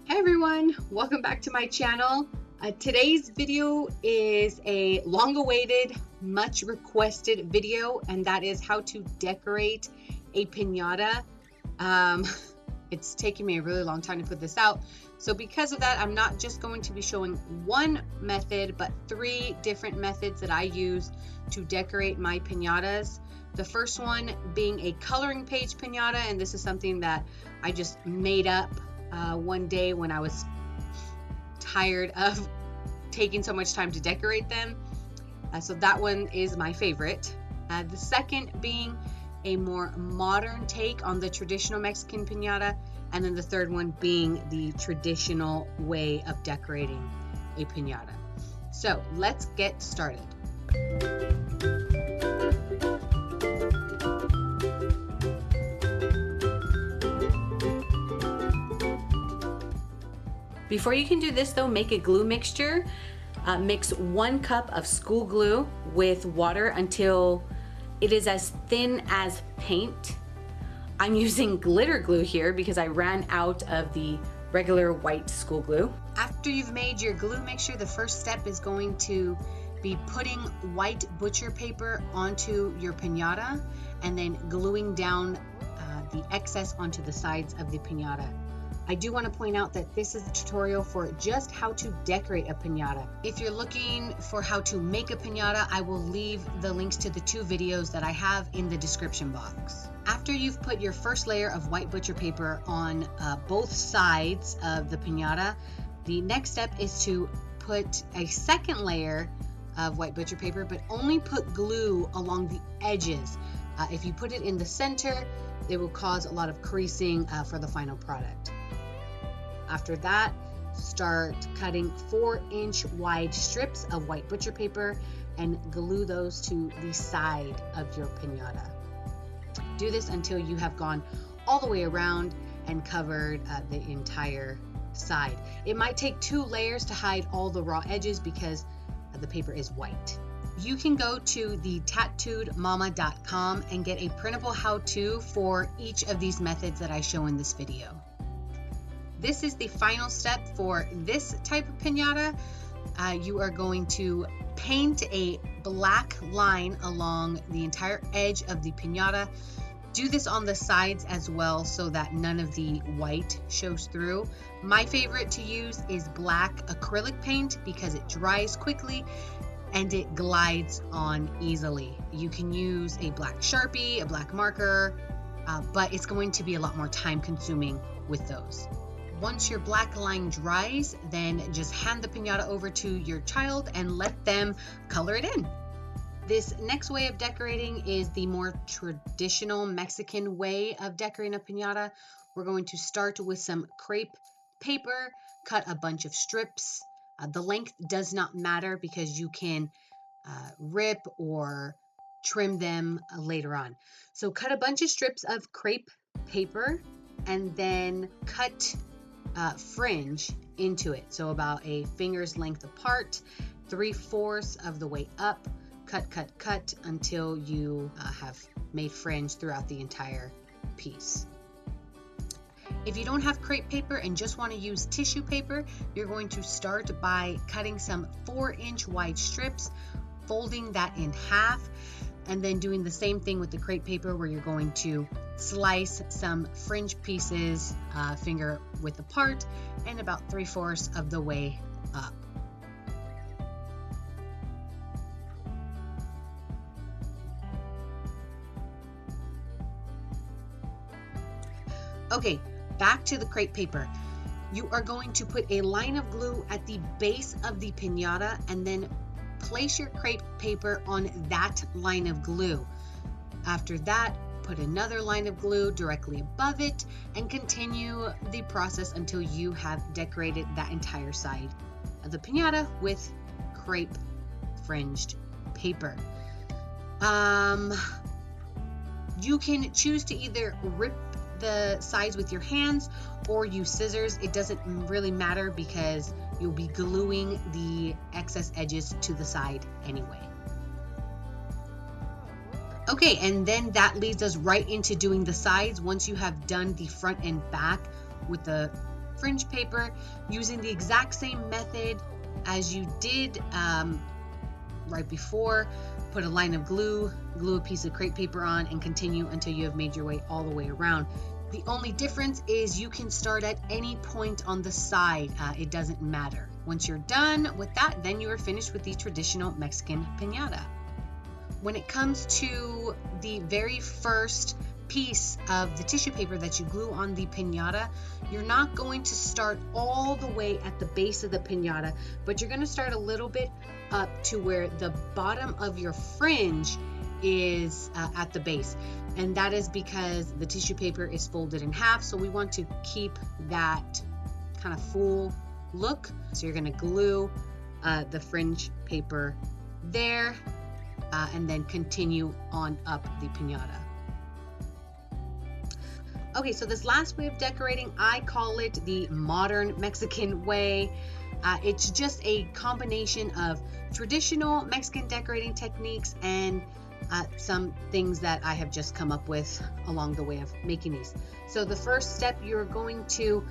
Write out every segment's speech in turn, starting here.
Hey everyone, welcome back to my channel. Today's video is a long-awaited, much requested video, and that is how to decorate a piñata. It's taken me a really long time to put this out, so because of that, I'm not just going to be showing one method, but 3 different methods that I use to decorate my piñatas. The first one being a coloring page piñata, and this is something that I just made up one day when I was tired of taking so much time to decorate them. So that one is my favorite. The second being a more modern take on the traditional Mexican piñata, and then the third one being the traditional way of decorating a piñata. So let's get started. Before you can do this though, make a glue mixture. Mix 1 cup of school glue with water until it is as thin as paint. I'm using glitter glue here because I ran out of the regular white school glue. After you've made your glue mixture, the first step is going to be putting white butcher paper onto your piñata and then gluing down the excess onto the sides of the piñata. I do want to point out that this is a tutorial for just how to decorate a piñata. If you're looking for how to make a piñata, I will leave the links to the 2 videos that I have in the description box. After you've put your first layer of white butcher paper on both sides of the piñata, the next step is to put a second layer of white butcher paper, but only put glue along the edges. If you put it in the center, it will cause a lot of creasing for the final product. After that, start cutting 4-inch wide strips of white butcher paper and glue those to the side of your piñata. Do this until you have gone all the way around and covered the entire side. It might take 2 layers to hide all the raw edges because the paper is white. You can go to the tattooedmama.com and get a printable how-to for each of these methods that I show in this video. This is the final step for this type of piñata. You are going to paint a black line along the entire edge of the piñata. Do this on the sides as well so that none of the white shows through. My favorite to use is black acrylic paint because it dries quickly and it glides on easily. You can use a black Sharpie, a black marker, but it's going to be a lot more time consuming with those. Once your black line dries, then just hand the piñata over to your child and let them color it in. This next way of decorating is the more traditional Mexican way of decorating a piñata. We're going to start with some crepe paper, cut a bunch of strips. The length does not matter because you can rip or trim them later on. So cut a bunch of strips of crepe paper and then cut fringe into it. So about a finger's length apart, 3/4 of the way up. Cut until you have made fringe throughout the entire piece. If you don't have crepe paper and just want to use tissue paper, you're going to start by cutting some 4-inch wide strips, folding that in half, and then doing the same thing with the crepe paper where you're going to slice some fringe pieces finger width apart and about 3/4 of the way up. Okay, back to the crepe paper. You are going to put a line of glue at the base of the piñata and then place your crepe paper on that line of glue. After that, put another line of glue directly above it and continue the process until you have decorated that entire side of the piñata with crepe fringed paper. You can choose to either rip the sides with your hands or use scissors. It doesn't really matter because you'll be gluing the excess edges to the side anyway. Okay, and then that leads us right into doing the sides. Once you have done the front and back with the fringe paper using the exact same method as you did right before. Put a line of glue a piece of crepe paper on, and continue until you have made your way all the way around. The only difference is you can start at any point on the side. It doesn't matter. Once you're done with that, then you are finished with the traditional Mexican piñata. When it comes to the very first piece of the tissue paper that you glue on the piñata, you're not going to start all the way at the base of the piñata, but you're going to start a little bit up to where the bottom of your fringe is at the base. And that is because the tissue paper is folded in half, so we want to keep that kind of full look. So you're going to glue the fringe paper there, and then continue on up the piñata. Okay, so this last way of decorating, I call it the modern Mexican way. It's just a combination of traditional Mexican decorating techniques and some things that I have just come up with along the way of making these. So the first step, you're going to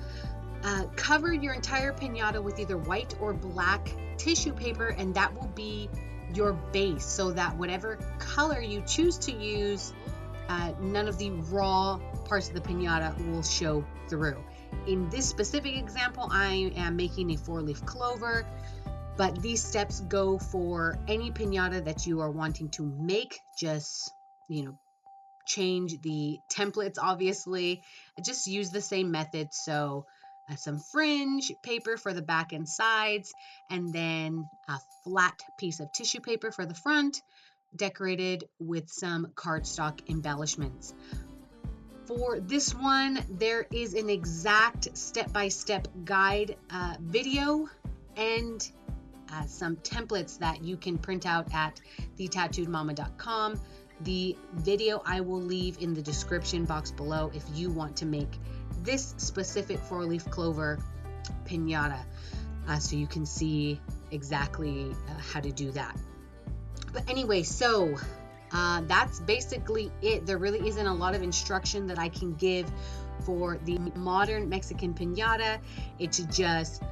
cover your entire piñata with either white or black tissue paper, and that will be your base, so that whatever color you choose to use, none of the raw parts of the piñata will show through. In this specific example, I am making a 4-leaf clover, but these steps go for any piñata that you are wanting to make. Just, change the templates, obviously. Just use the same method. So some fringe paper for the back and sides, and then a flat piece of tissue paper for the front, decorated with some cardstock embellishments. For this one, there is an exact step-by-step guide video and some templates that you can print out at thetattooedmama.com. The video I will leave in the description box below if you want to make this specific 4-leaf clover piñata, so you can see exactly how to do that. But anyway, so that's basically it. There really isn't a lot of instruction that I can give for the modern Mexican piñata. It's just,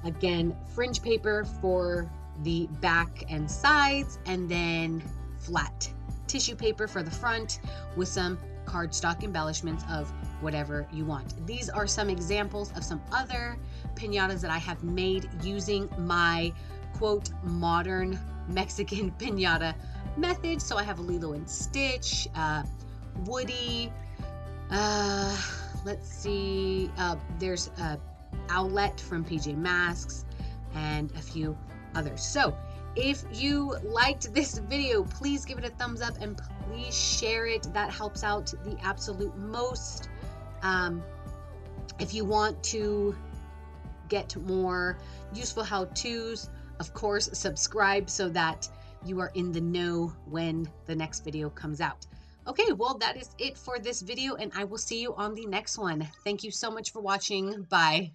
again, fringe paper for the back and sides, and then flat tissue paper for the front with some cardstock embellishments of whatever you want. These are some examples of some other piñatas that I have made using my quote modern Mexican piñata method. So I have a Lilo and Stitch, Woody, let's see, there's Owlette from PJ Masks, and a few others. So if you liked this video, please give it a thumbs up and please share it. That helps out the absolute most. If you want to get more useful how-tos, of course, subscribe so that you are in the know when the next video comes out. Okay, well, that is it for this video, and I will see you on the next one. Thank you so much for watching. Bye.